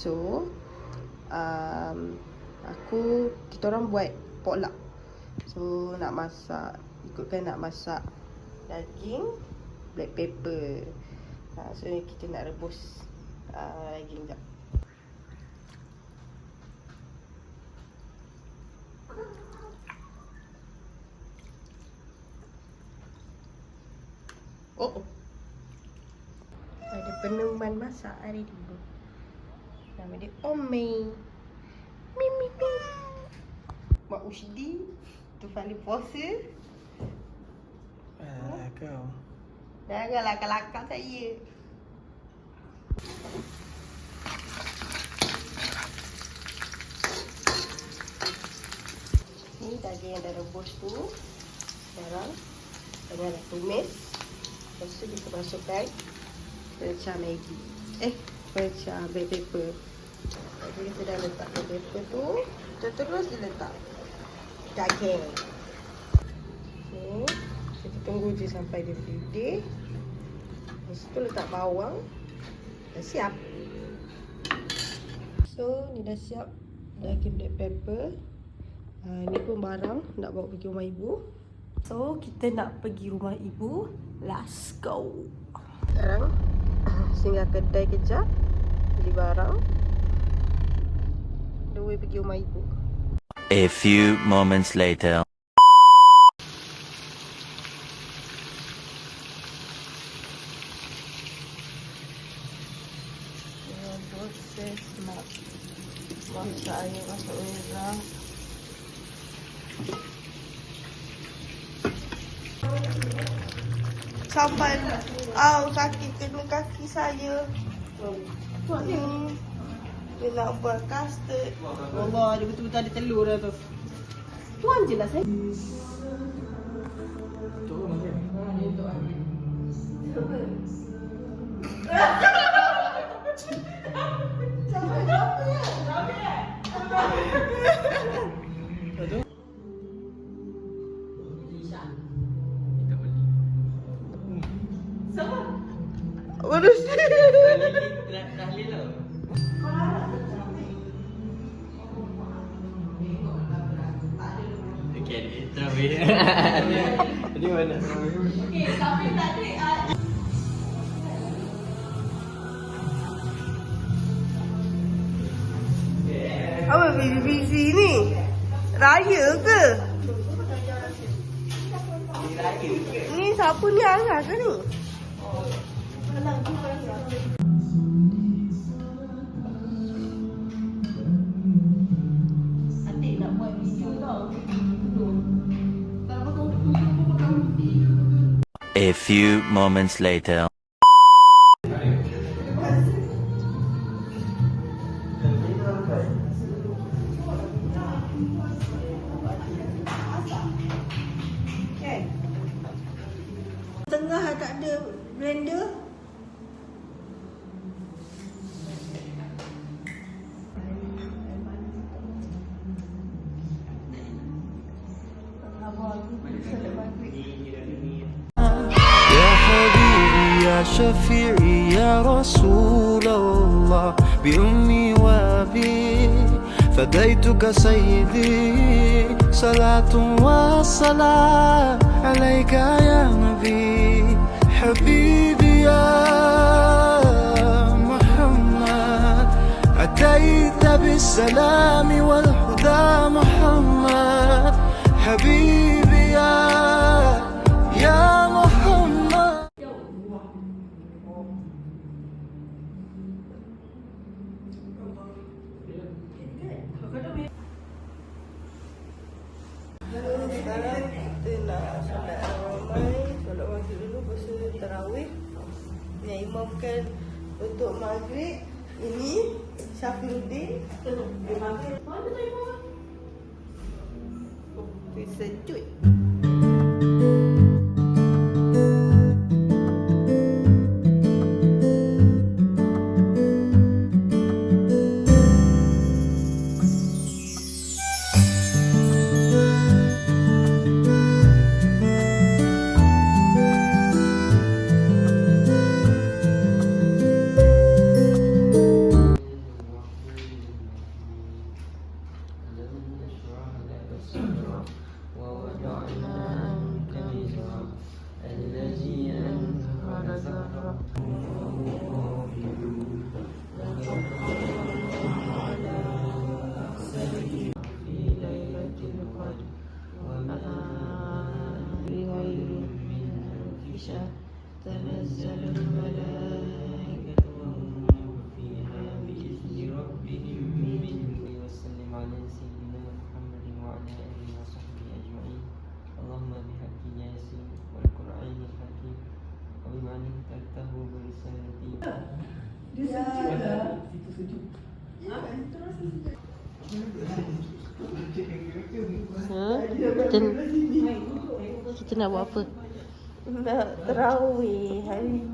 So kita orang buat potluck. So nak masak, ikutkan nak masak daging, black pepper. So kita nak rebus daging sekejap. Ada peneman masak hari ni. Nama dia Omei. Mimi. Mak Ushdi tu paling puasa. Kau. Janganlah kelakar saya. Ni daging yang dah rebus tu. Sekarang tengah dah tumis. Lepas tu kita masukkan pecah Maggi. Pecah black pepper. Jadi kita dah letak black pepper tu. Kita terus letak daging. Okay. Kita tunggu je sampai dia mendidih. Lepas tu letak bawang. Dah siap. So ni dah siap daging black pepper. Ni pun barang nak bawa pergi rumah ibu. So kita nak pergi rumah ibu. Let's go. Sekarang singgah kedai kejap, beli barang, the way pergi rumah ibu. A few moments later. Proses nak masak air masuk merah. Sampai kaki kena kaki saya. Dia nak buat custard. Allah, dia betul-betul ada telur dah tu. Tuan je lah saya. Waduh. Tahlil lah. Okay, terawih. Jadi mana? Okay, sampai tak ada. Apa busy ni? Raya ke? Ni siapa ni, Angah ke ni? Adik nak buat video tau. A few moments later. Tengah tak ada blender. يا حبيبي يا شفيعي يا رسول الله بأمي وأبي فديتك سيدي صلاة والسلام عليك يا نبي حبيبي يا محمد أتيت بالسلام والهدى محمد حبيبي يا محمد. Sekarang kita nak solat ramai, solat maghrib dulu, lepas tu tarawih. Yang imamkan untuk maghrib ini Syafiruddin. Dia maghrib. Mana tu imam? Dia sejut. عائشة تنزل الملائكة فيها بإذن ربهم وسلم على سيدنا محمد وعلى آله وصحبه أجمعين. اللهم بحق ياسين والقرآن الحكيم وبما انتهته برسالتي. Kita nak buat apa? Nak terawih hari ni.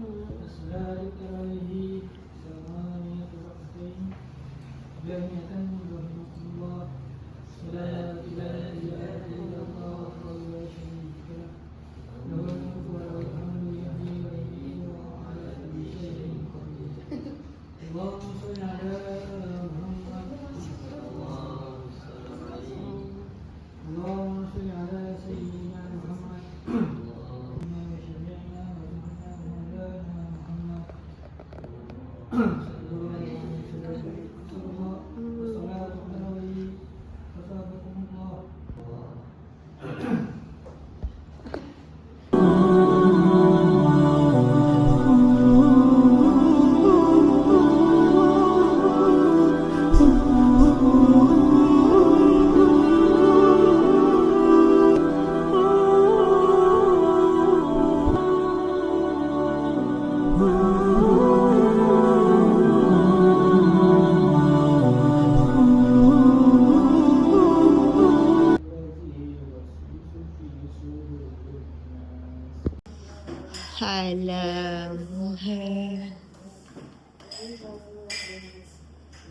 Alamuha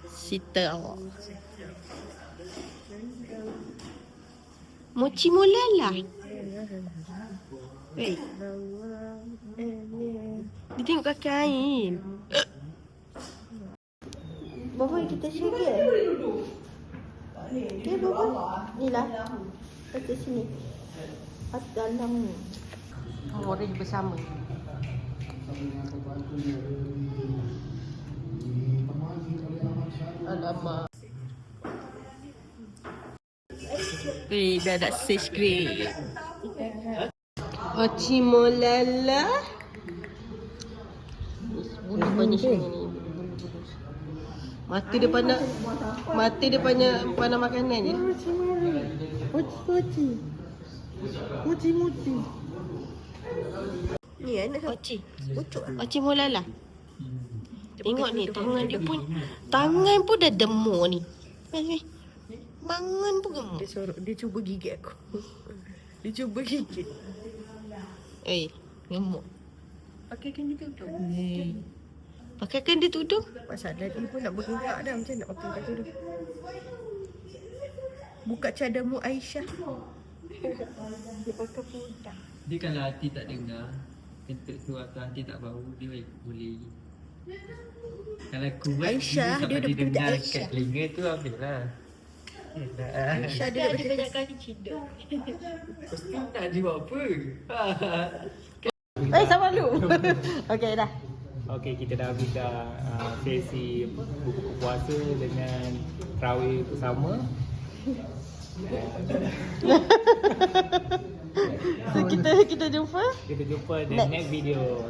Sita awak Mochi molala. Hei, dia tengok kaki air. Bawah kita share. Ya bawah. Ni lah. Kat sini. At dalam ni. Orang bersama. Alamak. Dah ada subscribe. Mochi molala. Bulu banyak sini ni. Mati dia pandang. Mati dia pandang makanan je. Mochi. Mochi. Ni anak mochi. Mochi molala. Tengok ni tangan dia pun. Tangan pun dah demuk ni. Tangan pun gemuk. Dia cuba gigit aku. Dia cuba gigit. Gemuk. Pakaikan dia tudung. Pakaikan dia tudung. Masalah dia pun nak bergerak dah. Macam nak pakai tudung. Buka cadar Aisyah. Dia pakai pudak. Dia kalau hati tak dengar, kentut tu atau hati tak bau, dia boleh. Kalau kuat Aisyah, dia ada budak dengar Aisyah. kat telinga tu habislah. Aisyah dia ada banyak kali cinta. Pasti nak dia buat apa? Sabar dulu. Okey dah. Okey, kita dah habis dah sesi buku puasa dengan tarawih bersama. So kita jumpa. Kita jumpa di next video.